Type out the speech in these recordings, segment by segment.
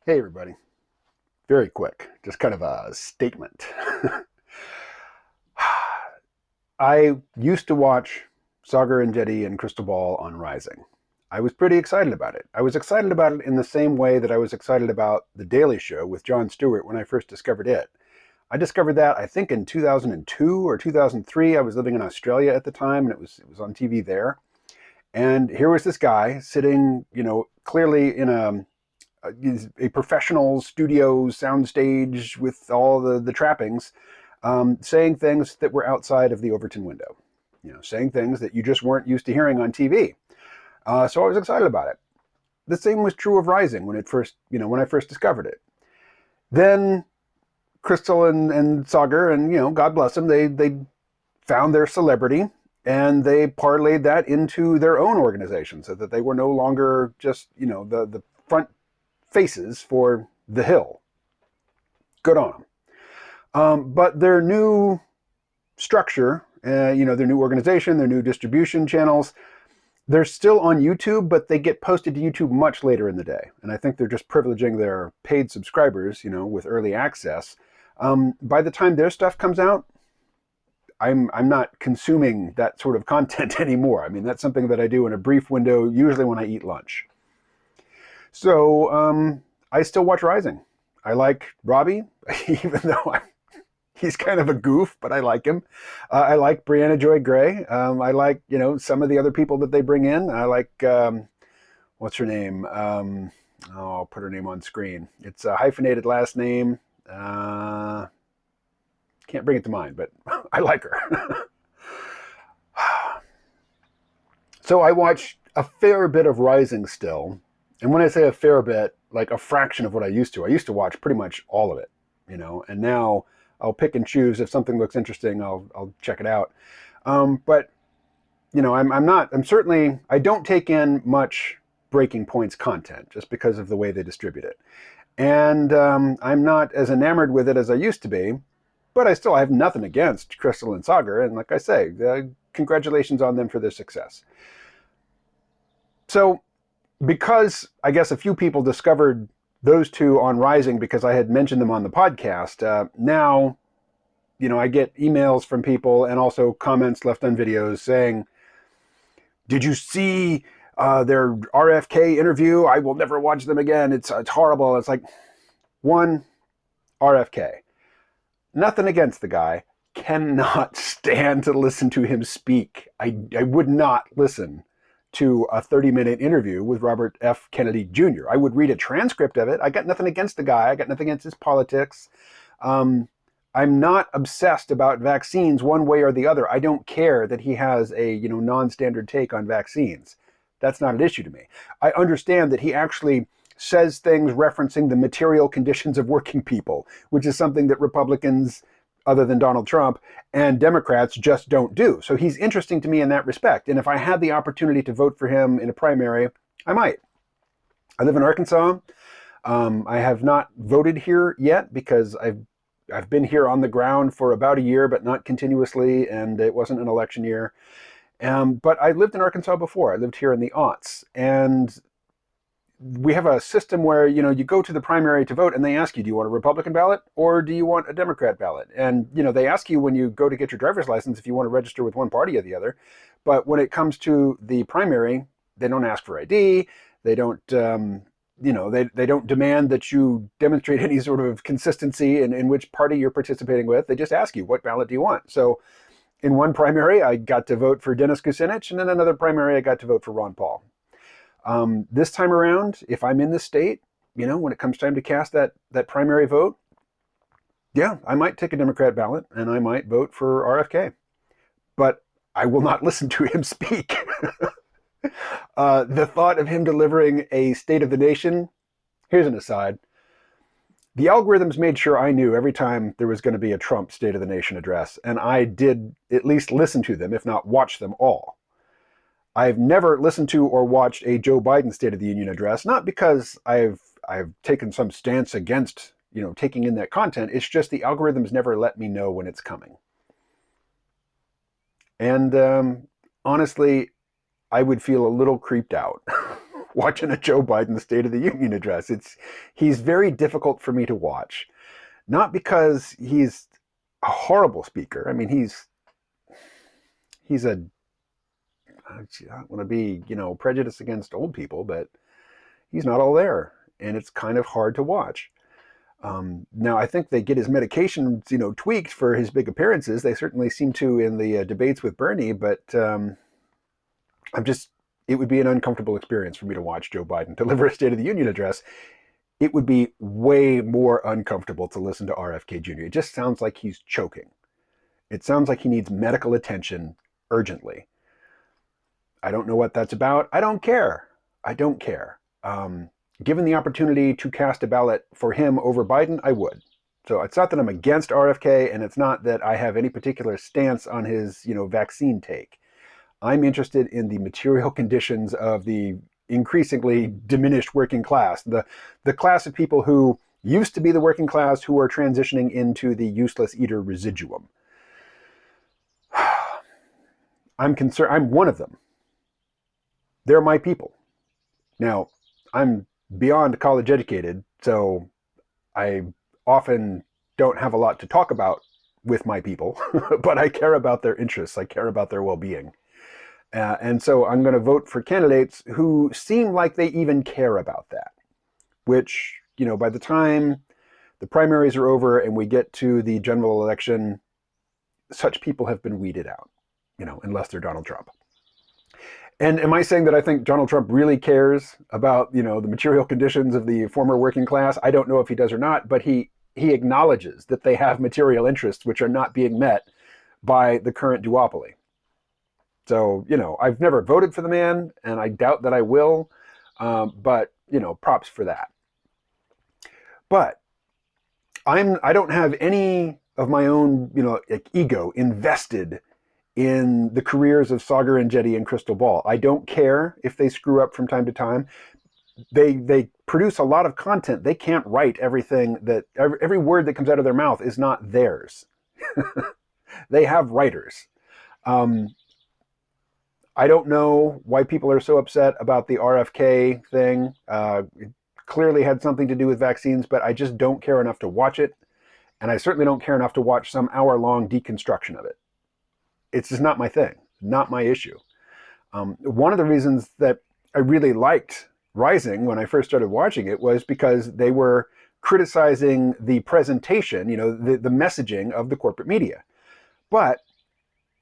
Hey everybody, very quick, just kind of a statement. I used to watch Sagar and Jetty and Krystal Ball on Rising. I was pretty excited about it. I was excited about it in the same way that I was excited about The Daily Show with Jon Stewart when I first discovered it. I discovered that I think in 2002 or 2003. I was living in Australia at the time, and it was on TV there. And here was this guy sitting, clearly in a professional studio soundstage with all the trappings, saying things that were outside of the Overton window, saying things that you just weren't used to hearing on TV. So I was excited about it. The same was true of Rising when when I first discovered it. Then Krystal and Sagar, and God bless them, they found their celebrity and they parlayed that into their own organization so that they were no longer just the front faces for the Hill. Good on them. But their new structure, their new organization, their new distribution channels, they're still on YouTube, but they get posted to YouTube much later in the day. And I think they're just privileging their paid subscribers, with early access. By the time their stuff comes out, I'm not consuming that sort of content anymore. I mean, that's something that I do in a brief window, usually when I eat lunch. So I still watch Rising. I like Robbie, even though he's kind of a goof, but I like him. I like Brianna Joy Gray. I like, some of the other people that they bring in. I like, what's her name? I'll put her name on screen. It's a hyphenated last name. Can't bring it to mind, but I like her. So I watch a fair bit of Rising still. And when I say a fair bit, like a fraction of what I used to. I used to watch pretty much all of it, and now I'll pick and choose. If something looks interesting, I'll check it out. But I don't take in much Breaking Point's content just because of the way they distribute it. And I'm not as enamored with it as I used to be, but I have nothing against Krystal and Sagar. And like I say, congratulations on them for their success. So because I guess a few people discovered those two on Rising because I had mentioned them on the podcast, now, I get emails from people and also comments left on videos saying, did you see their RFK interview? I will never watch them again. It's horrible. It's like, one, RFK. Nothing against the guy. Cannot stand to listen to him speak. I would not listen to a 30-minute interview with Robert F. Kennedy Jr. I would read a transcript of it. I got nothing against the guy. I got nothing against his politics. I'm not obsessed about vaccines one way or the other. I don't care that he has a non-standard take on vaccines. That's not an issue to me. I understand that he actually says things referencing the material conditions of working people, which is something that Republicans, other than Donald Trump, and Democrats just don't do. So he's interesting to me in that respect. And if I had the opportunity to vote for him in a primary, I might. I live in Arkansas. I have not voted here yet because I've been here on the ground for about a year, but not continuously, and it wasn't an election year. But I lived in Arkansas before. I lived here in the aughts, and we have a system where, you go to the primary to vote and they ask you, do you want a Republican ballot or do you want a Democrat ballot? And, they ask you when you go to get your driver's license if you want to register with one party or the other. But when it comes to the primary, they don't ask for ID. They don't, they don't demand that you demonstrate any sort of consistency in which party you're participating with. They just ask you, what ballot do you want? So in one primary, I got to vote for Dennis Kucinich, and in another primary, I got to vote for Ron Paul. This time around, if I'm in the state, when it comes time to cast that primary vote, yeah, I might take a Democrat ballot and I might vote for RFK. But I will not listen to him speak. The thought of him delivering a State of the Nation, here's an aside. The algorithms made sure I knew every time there was going to be a Trump State of the Nation address, and I did at least listen to them, if not watch them all. I've never listened to or watched a Joe Biden State of the Union address, not because I've taken some stance against, taking in that content. It's just the algorithms never let me know when it's coming. And honestly, I would feel a little creeped out watching a Joe Biden State of the Union address. He's very difficult for me to watch. Not because he's a horrible speaker. I mean, he's a, I don't want to be, prejudiced against old people, but he's not all there. And it's kind of hard to watch. Now, I think they get his medications, tweaked for his big appearances. They certainly seem to in the debates with Bernie, but it would be an uncomfortable experience for me to watch Joe Biden deliver a State of the Union address. It would be way more uncomfortable to listen to RFK Jr. It just sounds like he's choking. It sounds like he needs medical attention urgently. I don't know what that's about. I don't care. I don't care. Given the opportunity to cast a ballot for him over Biden, I would. So it's not that I'm against RFK, and it's not that I have any particular stance on his, vaccine take. I'm interested in the material conditions of the increasingly diminished working class, the class of people who used to be the working class who are transitioning into the useless eater residuum. I'm concerned. I'm one of them. They're my people. Now, I'm beyond college educated, so I often don't have a lot to talk about with my people, but I care about their interests. I care about their well-being. And so I'm going to vote for candidates who seem like they even care about that, which, by the time the primaries are over and we get to the general election, such people have been weeded out, unless they're Donald Trump. And am I saying that I think Donald Trump really cares about, the material conditions of the former working class? I don't know if he does or not, but he acknowledges that they have material interests which are not being met by the current duopoly. So, I've never voted for the man, and I doubt that I will, but, props for that. But I don't have any of my own, ego invested in the careers of Saagar Enjeti and Krystal Ball. I don't care if they screw up from time to time. They produce a lot of content. They can't write everything that every word that comes out of their mouth is not theirs. They have writers. I don't know why people are so upset about the RFK thing. It clearly had something to do with vaccines, but I just don't care enough to watch it. And I certainly don't care enough to watch some hour-long deconstruction of it. It's just not my thing, not my issue. One of the reasons that I really liked Rising when I first started watching it was because they were criticizing the presentation, the messaging of the corporate media. But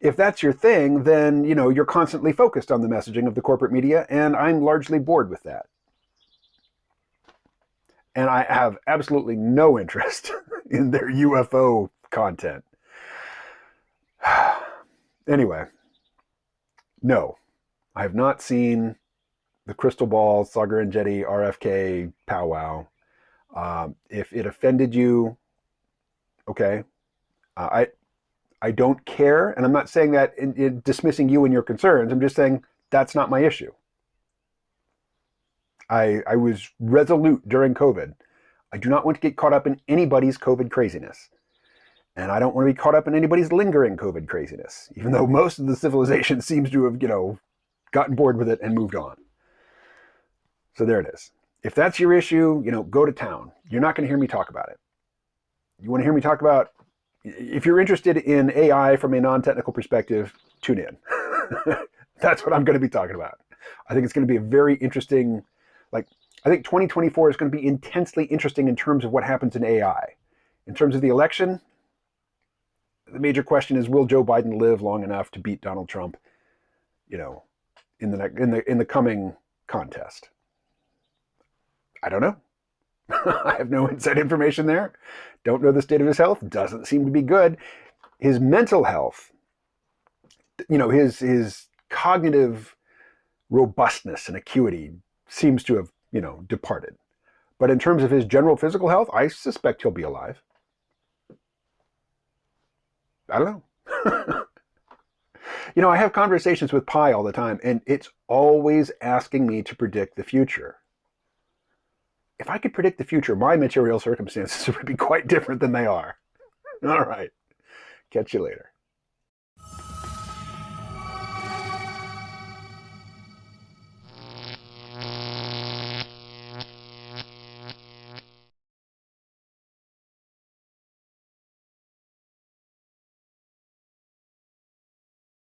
if that's your thing, then, you're constantly focused on the messaging of the corporate media, and I'm largely bored with that. And I have absolutely no interest in their UFO content. Anyway, no, I have not seen the Krystal Ball, Saagar Enjeti, RFK powwow. If it offended you, okay. I don't care, and I'm not saying that in dismissing you and your concerns. I'm just saying that's not my issue. I was resolute during COVID. I do not want to get caught up in anybody's COVID craziness. And I don't want to be caught up in anybody's lingering COVID craziness, even though most of the civilization seems to have, gotten bored with it and moved on. So there it is. If that's your issue, go to town. You're not going to hear me talk about it. You want to hear me talk about, if you're interested in AI from a non-technical perspective, tune in. That's what I'm going to be talking about. I think it's going to be a very interesting, I think 2024 is going to be intensely interesting in terms of what happens in AI. In terms of the election, the major question is, will Joe Biden live long enough to beat Donald Trump, in the coming contest? I don't know. I have no inside information there. Don't know the state of his health. Doesn't seem to be good. His mental health, his cognitive robustness and acuity seems to have, departed. But in terms of his general physical health, I suspect he'll be alive. I don't know. I have conversations with Pi all the time, and it's always asking me to predict the future. If I could predict the future, my material circumstances would be quite different than they are. All right. Catch you later.